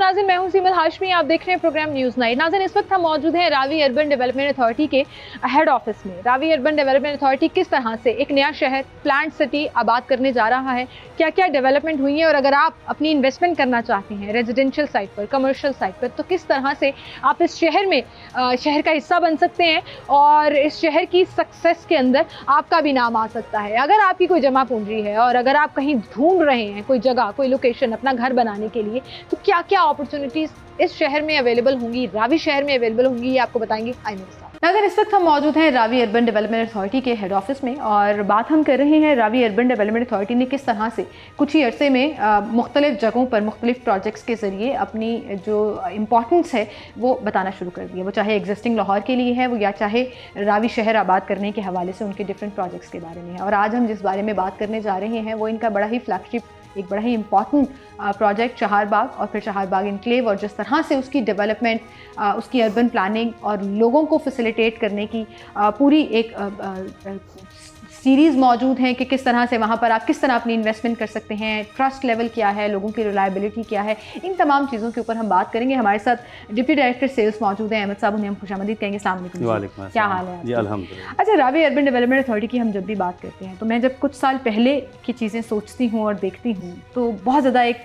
नाज़रीन, मैं हूं सीमल हाशमी, आप देख रहे हैं प्रोग्राम न्यूज़ नाइट। नाज़रीन, इस वक्त हम मौजूद हैं रावी अर्बन डेवलपमेंट अथॉरिटी के हेड ऑफिस में। रावी अर्बन डेवलपमेंट अथॉरिटी किस तरह से एक नया शहर प्लांट सिटी आबाद करने जा रहा है, क्या क्या डेवलपमेंट हुई है, और अगर आप अपनी इन्वेस्टमेंट करना चाहते हैं रेजिडेंशियल साइट पर, कमर्शियल साइट पर, तो किस तरह से आप इस शहर में शहर का हिस्सा बन सकते हैं और इस शहर की सक्सेस के अंदर आपका भी नाम आ सकता है। अगर आपकी कोई जमा पूंजी है और अगर आप कहीं ढूंढ रहे हैं कोई जगह, कोई लोकेशन अपना घर बनाने के लिए, तो क्या क्या अपॉर्चुनिटीज इस शहर में अवेलेबल होंगी, रावी शहर में अवेलेबल होंगी, ये आपको बताएंगे आइए मेरे साथ। अगर इस वक्त हम मौजूद हैं रावी अर्बन डेवलपमेंट अथॉरिटी के हेड ऑफिस में और बात हम कर रहे हैं रावी अर्बन डेवलपमेंट अथॉरिटी ने किस तरह से कुछ ही अरसे में मुख्तलिफ जगहों पर मुख्तलिफ प्रोजेक्ट्स के ज़रिए अपनी जो इम्पोर्टेंस है वो बताना शुरू कर दिया। वो चाहे एग्जिस्टिंग लाहौर के लिए है, वो या चाहे रावी शहर आबाद करने के हवाले से उनके डिफरेंट प्रोजेक्ट्स के बारे में है। और आज हम जिस बारे में बात करने जा रहे हैं वो इनका बड़ा ही फ्लैगशिप, एक बड़ा ही इम्पॉर्टेंट प्रोजेक्ट चहारबाग और फिर चहारबाग इनक्लेव, और जिस तरह से उसकी डेवलपमेंट, उसकी अर्बन प्लानिंग और लोगों को फैसिलिटेट करने की पूरी एक सीरीज़ मौजूद है कि किस तरह से वहाँ पर आप किस तरह अपनी इन्वेस्टमेंट कर सकते हैं, ट्रस्ट लेवल क्या है, लोगों की रिलायबिलिटी क्या है, इन तमाम चीज़ों के ऊपर हम बात करेंगे। हमारे साथ डिप्टी डायरेक्टर सेल्स मौजूद हैं अहमद साहब, उन्हें हम खुशामदीद कहेंगे। अस्सलाम वालेकुम, क्या हाल है? अल्हम्दुलिल्लाह। अच्छा, रावी अर्बन डेवलपमेंट अथॉरिटी की हम जब भी बात करते हैं तो मैं जब कुछ साल पहले की चीज़ें सोचती हूँ और देखती हूँ तो बहुत ज़्यादा एक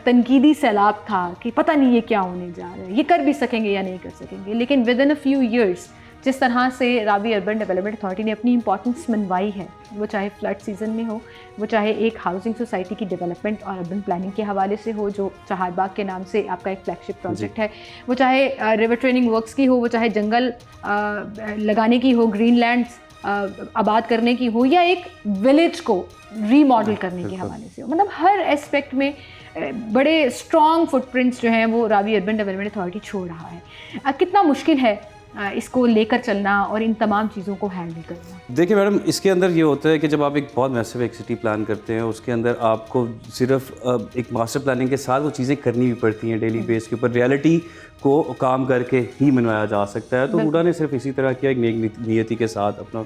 तनकीदी सैलाब था कि पता नहीं ये क्या होने जा रहा है, ये कर भी सकेंगे या नहीं कर सकेंगे। लेकिन with in a few years जिस तरह से रावी अर्बन डेवलपमेंट अथॉरिटी ने अपनी इंपॉर्टेंस मनवाई है, वो चाहे फ्लड सीज़न में हो, वो चाहे एक हाउसिंग सोसाइटी की डेवलपमेंट और अर्बन प्लानिंग के हवाले से हो जो चहारबाग के नाम से आपका एक फ्लैगशिप प्रोजेक्ट है, वो चाहे रिवर ट्रेनिंग वर्क्स की हो, वो चाहे जंगल लगाने की हो, ग्रीन लैंड्स आबाद करने की हो, या एक विलेज को रीमॉडल करने के हवाले से हो। मतलब हर एस्पेक्ट में बड़े स्ट्रॉन्ग फुटप्रिंट्स जो हैं वो रावी अर्बन डेवलपमेंट अथॉरिटी छोड़ रहा है। कितना मुश्किल है इसको लेकर चलना और इन तमाम चीज़ों को हैंडल करना? देखिए मैडम, इसके अंदर ये होता है कि जब आप एक बहुत मैसिव एक सिटी प्लान करते हैं, उसके अंदर आपको सिर्फ एक मास्टर प्लानिंग के साथ वो चीज़ें करनी भी पड़ती हैं डेली बेस के ऊपर। रियलिटी को काम करके ही मनवाया जा सकता है। तो हुडा ने सिर्फ इसी तरह किया, एक नेक नियति के साथ अपना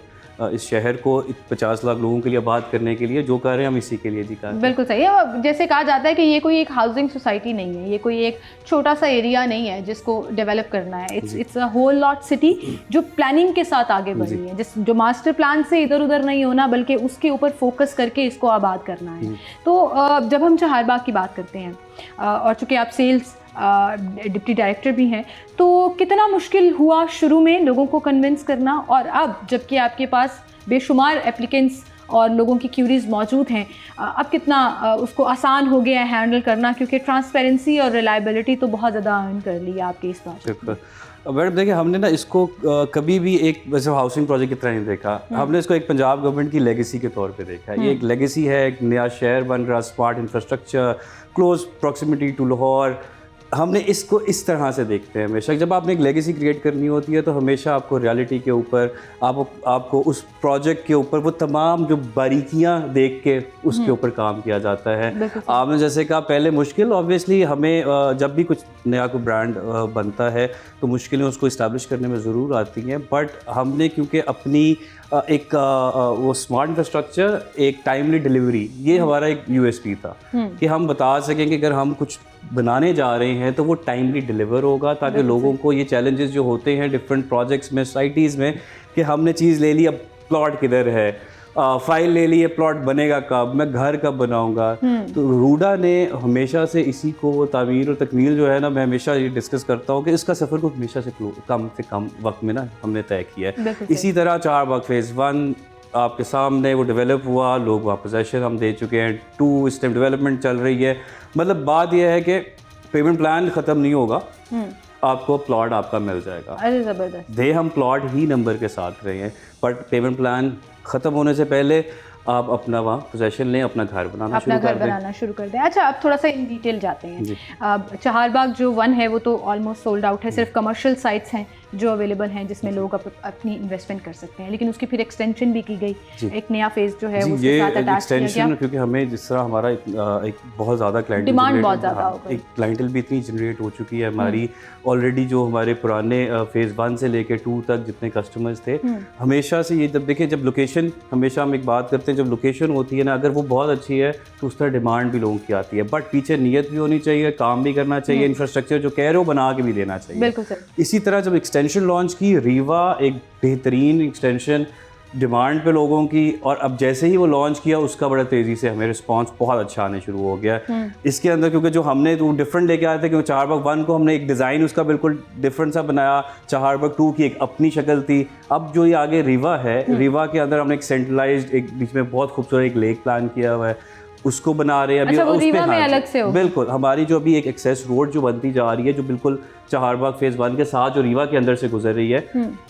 इस शहर को 50 लाख लोगों के लिए आबाद करने के लिए जो कर रहे हैं हम इसी के लिए जी कर रहे हैं। बिल्कुल सही है। जैसे कहा जाता है कि ये कोई एक हाउसिंग सोसाइटी नहीं है, ये कोई एक छोटा सा एरिया नहीं है जिसको डेवलप करना है। It's a whole lot city जो प्लानिंग के साथ आगे बढ़ रही है, जो मास्टर प्लान से इधर उधर नहीं होना बल्कि उसके ऊपर फोकस करके इसको आबाद करना है। तो जब हम चहारबाग की बात करते हैं और चूँकि आप सेल्स डिप्टी डायरेक्टर भी हैं, तो कितना मुश्किल हुआ शुरू में लोगों को कन्विंस करना, और अब जबकि आपके पास बेशुमार एप्लीकेंट्स और लोगों की क्यूरीज मौजूद हैं, अब कितना उसको आसान हो गया है हैंडल करना, क्योंकि ट्रांसपेरेंसी और रिलायबिलिटी तो बहुत ज़्यादा अर्न कर ली है आपके इस प्रोजेक्ट में। मैडम देखिए, हमने ना इसको कभी भी एक वैसे हाउसिंग प्रोजेक्ट की तरह नहीं देखा। हमने इसको एक पंजाब गवर्नमेंट की लेगेसी के तौर पे देखा है। ये एक लेगेसी है, एक नया शहर बन रहा, smart infrastructure, close proximity to Lahore. हमने इसको इस तरह से देखते हैं हमेशा। जब आपने एक लेगेसी क्रिएट करनी होती है तो हमेशा आपको रियलिटी के ऊपर, आपको उस प्रोजेक्ट के ऊपर वो तमाम जो बारीकियां देख के उसके ऊपर काम किया जाता है। आपने जैसे कहा पहले मुश्किल, ऑब्वियसली हमें जब भी कुछ नया कोई ब्रांड बनता है तो मुश्किलें उसको इस्टेब्लिश करने में ज़रूर आती हैं, बट हमने क्योंकि अपनी एक वो स्मार्ट इंफ्रास्ट्रक्चर, एक टाइमली डिलीवरी, ये हमारा एक यूएसपी था कि हम बता सकें कि अगर हम कुछ बनाने जा रहे हैं तो वो टाइमली डिलीवर होगा, ताकि लोगों को ये चैलेंजेस जो होते हैं डिफरेंट प्रोजेक्ट्स में, सोसाइटीज़ में, कि हमने चीज़ ले ली, अब प्लॉट किधर है, फाइल ले ली, प्लॉट बनेगा कब, मैं घर कब बनाऊंगा। तो हुडा ने हमेशा से इसी को, तामीर और तकमील जो है ना, मैं हमेशा ये डिस्कस करता हूँ कि इसका सफ़र को हमेशा से कम वक्त में ना हमने तय किया है। इसी तरह चहारबाग फेज़ 1 आपके सामने वो डेवलप हुआ, लोग वहाँ पोजेशन हम दे चुके हैं, 2 इस टाइम डेवलपमेंट चल रही है। मतलब बात यह है कि पेमेंट प्लान ख़त्म नहीं होगा, आपको प्लॉट आपका मिल जाएगा। अरे ज़बरदस्त। दे हम प्लॉट ही नंबर के साथ रहे हैं, बट पेमेंट प्लान ख़त्म होने से पहले आप अपना वहाँ पोजेशन लें, अपना घर बनाना शुरू कर दें। अच्छा, अब थोड़ा सा इन डिटेल जाते हैं। चहारबाग जो 1 है वो तो ऑलमोस्ट सोल्ड आउट है, सिर्फ कमर्शियल साइट्स हैं जो अवेलेबल हैं जिसमें लोग अपनी इन्वेस्टमेंट कर सकते हैं, लेकिन उसकी फिर एक्सटेंशन भी की गई, एक नया फेज़ जो है उसके साथ अटैच किया गया, क्योंकि हमें जिस तरह हमारा एक बहुत ज़्यादा डिमांड बहुत ज़्यादा हो गई, एक क्लाइंटल भी इतनी जनरेट हो चुकी है हमारी ऑलरेडी। जो हमारे पुराने फेज़ 1 से लेकर 2 तक जितने कस्टमर्स थे, हमेशा से ये जब देखें, जब लोकेशन, हमेशा हम एक बात करते हैं, जब लोकेशन होती है ना, अगर वो बहुत अच्छी है तो उस तरह डिमांड भी लोगों की आती है, बट पीछे नीयत भी होनी चाहिए, काम भी करना चाहिए, इंफ्रास्ट्रक्चर जो कह रहे हो बना के भी देना चाहिए। बिल्कुल सर। इसी तरह जब एक्सटेंशन लॉन्च की, रीवा एक बेहतरीन एक्सटेंशन, डिमांड पे लोगों की, और अब जैसे ही वो लॉन्च किया उसका बड़ा तेज़ी से हमें रिस्पांस बहुत अच्छा आने शुरू हो गया। इसके अंदर क्योंकि जो हमने तो डिफरेंट लेके आए थे, क्योंकि चारबाग 1 को हमने एक डिज़ाइन उसका बिल्कुल डिफरेंट सा बनाया, चारबाग 2 की एक अपनी शक्ल थी। अब जो ये आगे रीवा है, रीवा के अंदर हमने एक सेंट्रलाइज्ड, एक बीच में बहुत खूबसूरत एक लेक प्लान किया हुआ है, उसको बना रहे हैं अभी। अच्छा, वो उस पे रीवा में हाँ जी, अलग से हो? बिल्कुल। हमारी जो अभी एक एक्सेस रोड जो बनती जा रही है, जो बिल्कुल चारबाग फेज़ 1 के साथ जो रीवा के अंदर से गुजर रही है,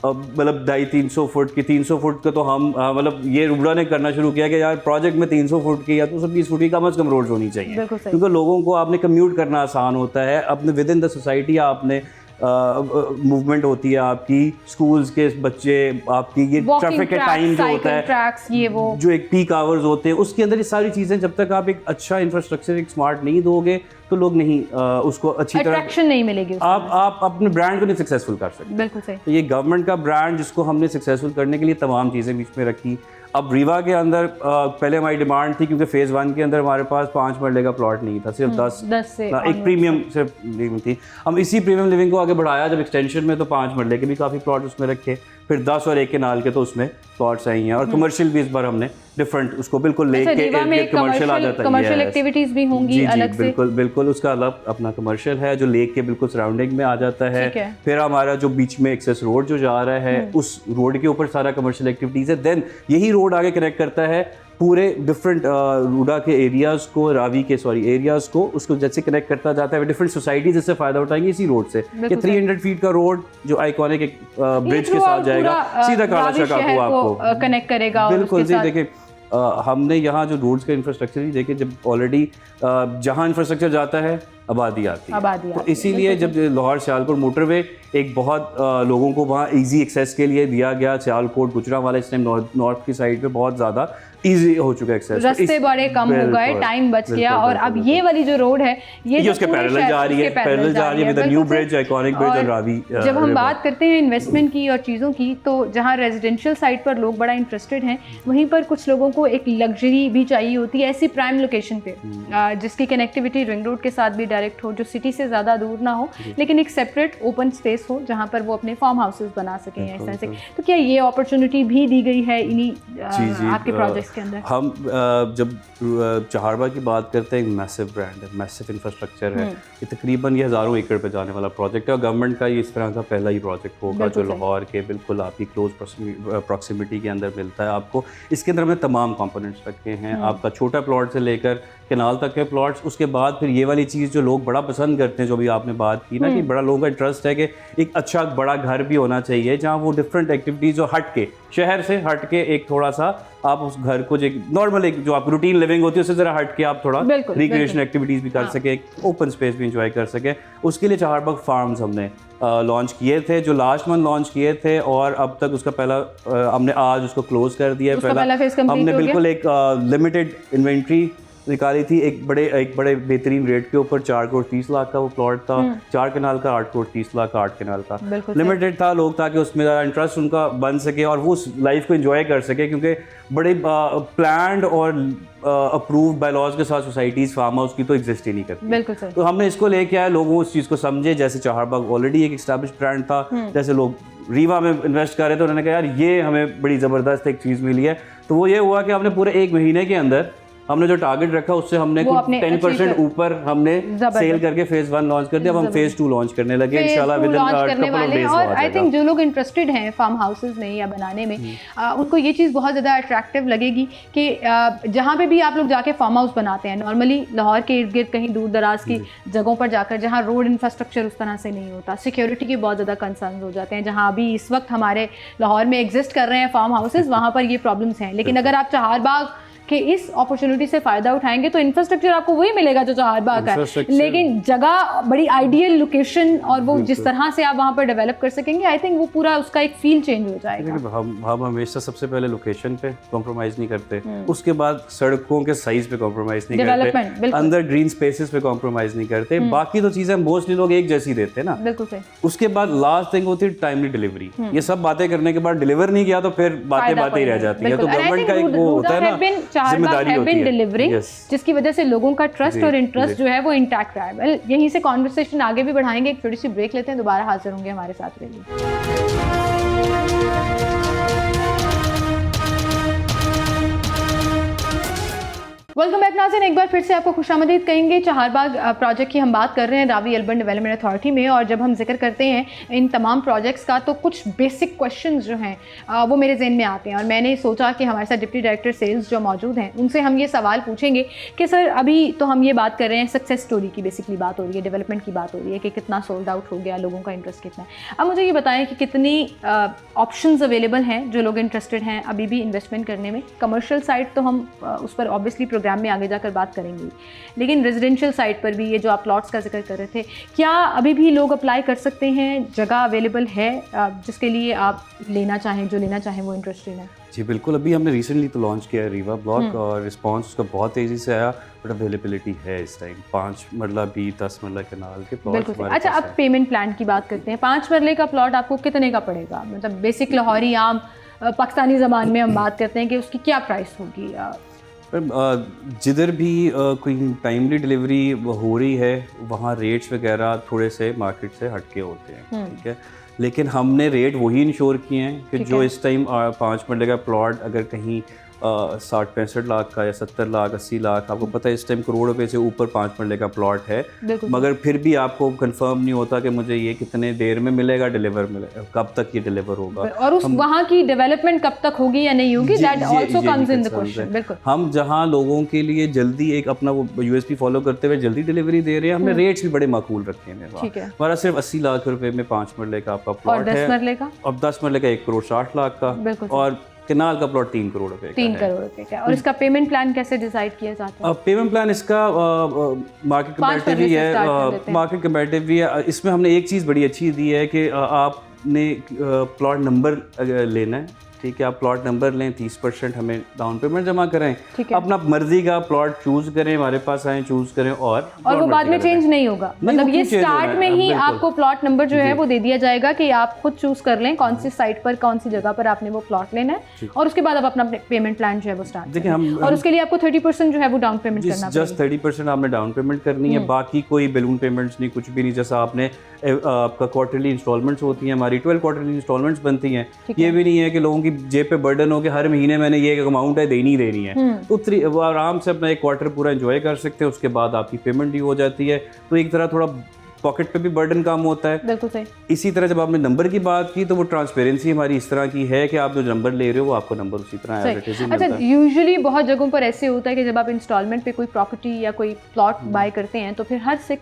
अब मतलब 250-300 फुट की, 300 फुट का तो हम मतलब ये रूबरा ने करना शुरू किया कि यार प्रोजेक्ट में 300 फुट की या तो 120 फुट की कम से कम रोड होनी चाहिए, क्योंकि लोगों को आपने कम्यूट करना आसान होता है, अपने विद इन द सोसाइटी आपने मूवमेंट होती है आपकी, स्कूल्स के बच्चे, आपकी ये ट्रैफिक के टाइम जो होता है, ट्रैक्स, ये वो जो एक पीक आवर्स होते हैं, उसके अंदर ये सारी चीज़ें जब तक आप एक अच्छा इंफ्रास्ट्रक्चर, एक स्मार्ट नहीं दोगे तो लोग नहीं उसको अच्छी तरह, अट्रैक्शन नहीं मिलेगी, आप अपने ब्रांड को नहीं सक्सेसफुल कर सकते। बिल्कुल सही। तो ये गवर्नमेंट का ब्रांड जिसको हमने सक्सेसफुल करने के लिए तमाम चीज़ें बीच में रखी। अब रीवा के अंदर पहले हमारी डिमांड थी, क्योंकि फेज़ 1 के अंदर हमारे पास 5 मरले का प्लॉट नहीं था, सिर्फ 10 से एक प्रीमियम सिर्फ लिविंग थी। हम इसी प्रीमियम लिविंग को आगे बढ़ाया जब एक्सटेंशन में, तो 5 मरले के भी काफ़ी प्लॉट उसमें रखे, फिर 10 और 1 केनाल के तो उसमें प्लॉट्स आई हैं, और कमर्शियल भी इस बार हमने डिफरेंट उसको बिल्कुल लेक के कमर्शियल आ जाता है, कमर्शियल एक्टिविटीज भी होंगी अलग से, बिल्कुल बिल्कुल उसका अलग अपना कमर्शियल है जो लेक के बिल्कुल सराउंडिंग में आ जाता है। फिर हमारा जो बीच में एक्सेस रोड जो जा रहा है, उस रोड के ऊपर सारा कमर्शियल एक्टिविटीज़ है। देन यही रोड आगे कनेक्ट करता है पूरे डिफरेंट रूडा के एरियाज़ को, रावी के एरियाज़ को, उसको जैसे कनेक्ट करता जाता है, डिफरेंट सोसाइटीज इससे फ़ायदा उठाएंगी इसी रोड से। ये 300 फीट का रोड जो आइकॉनिक एक ब्रिज के साथ जाएगा, सीधा काला शका को आपको कनेक्ट करेगा। बिल्कुल जी। देखिए हमने यहाँ जो रोड्स का इंफ्रास्ट्रक्चर ही देखे, जब ऑलरेडी जहाँ इंफ्रास्ट्रक्चर जाता है आबादी आती है, तो इसीलिए जब लाहौर सियालकोट मोटरवे एक बहुत लोगों को वहाँ इजी एक्सेस के लिए दिया गया, सियालकोट गुजरांवाला इस टाइम नॉर्थ की साइड पे बहुत ज़्यादा इजी हो चुका है एक्सेस, रास्ते बड़े कम हो गए, टाइम बच गया, और अब ये वाली जो रोड है ये उसके पैरेलल जा रही है, पैरेलल जा रही है with new bridge, iconic bridge और रावी। जब हम बात करते हैं इन्वेस्टमेंट की और चीज़ों की, तो जहाँ रेजिडेंशियल साइट पर लोग बड़ा इंटरेस्टेड हैं, वहीं पर कुछ लोगों को एक लग्जरी भी चाहिए होती है ऐसी प्राइम लोकेशन पे, जिसकी कनेक्टिविटी रिंग रोड के साथ भी डायरेक्ट हो, जो सिटी से ज़्यादा दूर ना हो, लेकिन एक सेपरेट ओपन स्पेस हो जहाँ पर वो अपने फार्म हाउसेस बना सकें इस तरह से। तो क्या ये अपॉर्चुनिटी भी दी गई है इन्हीं आपके प्रोजेक्ट्स के अंदर? हम जब चारबाग की बात करते हैं, एक मैसिव ब्रांड है, मैसिव इंफ्रास्ट्रक्चर है, ये तकरीबन ये हज़ारों एकड़ पे जाने वाला प्रोजेक्ट है, और गवर्नमेंट का ये इस तरह का पहला ही प्रोजेक्ट होगा जो लाहौर के बिल्कुल आपकी क्लोज प्रॉक्सिमिटी के अंदर मिलता है आपको। इसके अंदर हमने तमाम कंपोनेंट्स रखे हैं, आपका छोटा प्लॉट से लेकर कैनाल तक के प्लॉट्स। उसके बाद फिर ये वाली चीज़ जो लोग बड़ा पसंद करते हैं, जो भी आपने बात की ना, कि बड़ा लोगों का इंटरेस्ट है कि एक अच्छा बड़ा घर भी होना चाहिए जहाँ वो डिफरेंट एक्टिविटीज़ जो हट के, शहर से हट के, एक थोड़ा सा आप उस घर को जो नॉर्मल एक जो आप रूटीन लिविंग होती है उससे ज़रा हट के आप थोड़ा रिक्रिएशन एक्टिविटीज़ भी कर सके, ओपन स्पेस भी इंजॉय कर सके। उसके लिए चारबाग फार्म्स हमने लॉन्च किए थे, जो लास्ट मंथ लॉन्च किए थे, और अब तक उसका पहला हमने आज उसको क्लोज कर दिया है। पहला हमने बिल्कुल एक लिमिटेड इन्वेंट्री निकाली थी, एक बड़े बेहतरीन रेट के ऊपर 4 करोड़ 30 लाख का वो प्लॉट था, 4 कनाल का, 8 करोड़ 30 लाख का, 8 कनाल का लिमिटेड था। लोग ताकि उसमें ज़्यादा इंटरेस्ट उनका बन सके और वो उस लाइफ को एंजॉय कर सके, क्योंकि बड़े प्लान्ड और अप्रूव्ड बाय लॉज के साथ सोसाइटीज़ फार्म हाउस की तो एग्जिस्ट ही नहीं करती। बिल्कुल सर। तो हमने इसको लेके आए, लोगों उस चीज़ को समझे, जैसे चारबाग ऑलरेडी एक एस्टैब्लिश ब्रांड था, जैसे लोग रीवा में इन्वेस्ट कर रहे थे, उन्होंने कहा यार ये हमें बड़ी ज़बरदस्त एक चीज़ मिली है। तो वो ये हुआ कि हमने पूरे 1 महीने के अंदर हमने जो टारगेट रखा उससे हमने 10% ऊपर हमने सेल करके फेज़ 1 लॉन्च कर दिया। अब हम फेज़ 2 लॉन्च करने लगे इंशाल्लाह with in couple of days. और आई थिंक जो लोग इंटरेस्टेड हैं फार्म हाउसेस में या बनाने में, उनको ये चीज़ बहुत ज़्यादा अट्रैक्टिव लगेगी कि जहाँ पे भी आप लोग जाके फार्म हाउस बनाते हैं, नॉर्मली लाहौर के इर्द गिर्द कहीं दूर दराज की जगहों पर जाकर, जहाँ रोड इंफ्रास्ट्रक्चर उस तरह से नहीं होता, सिक्योरिटी के बहुत ज़्यादा कंसर्न हो जाते हैं, जहाँ अभी इस वक्त हमारे लाहौर में एग्जिस्ट कर रहे हैं फार्म हाउसेस, वहाँ पर ये प्रॉब्लम्स हैं। लेकिन अगर आप चारबाग कि इस अपॉर्चुनिटी से फ़ायदा उठाएंगे तो इंफ्रास्ट्रक्चर आपको वही मिलेगा जो चारबाग का है, लेकिन जगह बड़ी आइडियल लोकेशन और वो जिस तरह से आप वहाँ पर डेवलप कर सकेंगे, आई थिंक वो पूरा उसका एक फील चेंज हो जाएगा। हम हमेशा सबसे पहले लोकेशन पे कॉम्प्रोमाइज़ नहीं करते, उसके बाद सड़कों के साइज पे कॉम्प्रोमाइज़ नहीं करते, अंदर ग्रीन स्पेसेस पे कॉम्प्रोमाइज़ नहीं करते, बाकी तो चीज़ें मोस्टली लोग एक जैसी देते हैं ना। बिल्कुल सही। उसके बाद लास्ट थिंग होती है टाइमली डिलीवरी। ये सब बातें करने के बाद डिलीवर नहीं किया तो फिर बातें ही रह जाती है। तो गवर्नमेंट का एक वो होता है ना, जिम्मेदारी होती है डिलीवरी, जिसकी वजह से लोगों का ट्रस्ट और इंटरेस्ट जो है वो इंटैक्ट रहा है। वेल, यहीं से कॉन्वर्सेशन आगे भी बढ़ाएंगे, एक छोटी सी ब्रेक लेते हैं, दोबारा हाजिर होंगे हमारे साथ रहिए। वेलकम बैक नाज़रीन, एक बार फिर से आपको खुशामदीद कहेंगे। चहारबाग प्रोजेक्ट की हम बात कर रहे हैं रावी अर्बन डेवलपमेंट अथॉरिटी में, और जब हम जिक्र करते हैं इन तमाम प्रोजेक्ट्स का तो कुछ बेसिक क्वेश्चंस जो हैं वो मेरे जहन में आते हैं, और मैंने सोचा कि हमारे साथ डिप्टी डायरेक्टर सेल्स जो मौजूद हैं उनसे हम ये सवाल पूछेंगे कि सर, अभी तो हम ये बात कर रहे हैं सक्सेस स्टोरी की, बेसिकली बात हो रही है, डेवलपमेंट की बात हो रही है कि कितना सोल्ड आउट हो गया, लोगों का इंटरेस्ट कितना है। अब मुझे ये बताएं कि कितनी ऑप्शंस अवेलेबल हैं जो लोग इंटरेस्टेड हैं अभी भी इन्वेस्टमेंट करने में। कमर्शियल साइड तो हम उस पर ऑब्वियसली प्रोग्राम में आगे जाकर बात करेंगे, लेकिन रेजिडेंशियल साइट पर भी ये जो आप प्लॉट्स का जिक्र कर रहे थे, क्या अभी भी लोग अप्लाई कर सकते हैं? जगह अवेलेबल है जिसके लिए आप लेना चाहें, जो लेना चाहें वो इंटरेस्टेड है? जी बिल्कुल, अभी हमने रिसेंटली तो लॉन्च किया है रीवा ब्लॉक, और रिस्पांस उसका बहुत तेज़ी से आया, बट अवेलेबिलिटी है इस टाइम 5 मरला भी 10 मरला कनाल के प्लॉट। अच्छा, अब पेमेंट प्लान की बात करते हैं। 5 मरले का प्लॉट आपको कितने का पड़ेगा? मतलब बेसिक लाहौरी आम पाकिस्तानी ज़बान में हम बात करते हैं कि उसकी क्या प्राइस होगी? जिधर भी कोई टाइमली डिलीवरी हो रही है वहाँ रेट्स वगैरह थोड़े से मार्केट से हटके होते हैं, ठीक है, लेकिन हमने रेट वही इंश्योर किए हैं कि जो इस टाइम 5 मरले का प्लॉट अगर कहीं 60-65 लाख का या 70 लाख 80 लाख, आपको पता है इस टाइम करोड़ रुपए से ऊपर 5 मरले का प्लॉट है, मगर फिर भी आपको कंफर्म नहीं होता कि मुझे ये कितने देर में मिलेगा, डिलीवर मिलेगा, कब तक ये डिलीवर होगा, और उस वहाँ की डेवलपमेंट कब तक होगी या नहीं होगी, that also comes in the question. बिल्कुल, हम जहाँ लोगों के लिए जल्दी एक अपना वो यूएसपी फॉलो करते हुए जल्दी डिलीवरी दे रहे हैं, हमने रेट्स भी बड़े माकूल रखे हैं। हमारा सिर्फ 80 लाख रुपए में 5 मरले का आपका प्लॉट है, और 10 मरले का 1 करोड़ 60 लाख का, और केनाल का प्लॉट 3 करोड़ रुपए का 3 करोड़ रुपए का। और इसका पेमेंट प्लान कैसे डिसाइड किया जाता है? पेमेंट प्लान इसका मार्केट कम्पैटिटिव ही है, मार्केट कम्पैटिटिव भी है। इसमें हमने एक चीज़ बड़ी अच्छी दी है कि आपने प्लॉट नंबर लेना है, ठीक है, आप प्लॉट नंबर लें, 30% हमें डाउन पेमेंट जमा करें, अपना मर्जी का प्लॉट चूज करें, हमारे पास आए चूज करें, और वो बाद में चेंज नहीं होगा। मतलब ये स्टार्ट में ही आपको प्लॉट नंबर जो है वो दे दिया जाएगा कि आप खुद चूज कर लें कौन सी साइट पर, कौन सी जगह पर आपने वो प्लॉट लेना है, और उसके बाद आप अपना पेमेंट प्लान जो है वो स्टार्ट देखिए हम, और उसके लिए आपको 30% जो है वो डाउन पेमेंट करना पड़ेगा। जस्ट 30% आपने डाउन पेमेंट करनी है, बाकी कोई बैलून पेमेंट्स नहीं, कुछ भी नहीं। जैसा आपने आपका क्वार्टरली इंस्टॉलमेंट्स होती हैं, हमारी 12 क्वार्टरली इंस्टॉलमेंट्स बनती हैं, ये भी नहीं है कि लोगों की जेब पे बर्डन हो कि हर महीने मैंने ये अमाउंट है देनी है, तो वो आराम से अपना एक क्वार्टर पूरा एंजॉय कर सकते हैं, उसके बाद आपकी पेमेंट भी हो जाती है, तो एक तरह थोड़ा पॉकेट पे भी बर्डन कम होता है। बिल्कुल सही। इसी तरह जब आपने नंबर की बात की तो वो ट्रांसपेरेंसी हमारी इस तरह की है कि आप जो नंबर ले रहे हो वो आपको नंबर उसी तरह एडवर्टाइजिंग मिलता है। अच्छा, यूजुअली बहुत जगहों पर ऐसे होता है कि जब आप इंस्टॉलमेंट पे कोई प्रॉपर्टी या कोई प्लॉट बाय करते हैं तो फिर हर 6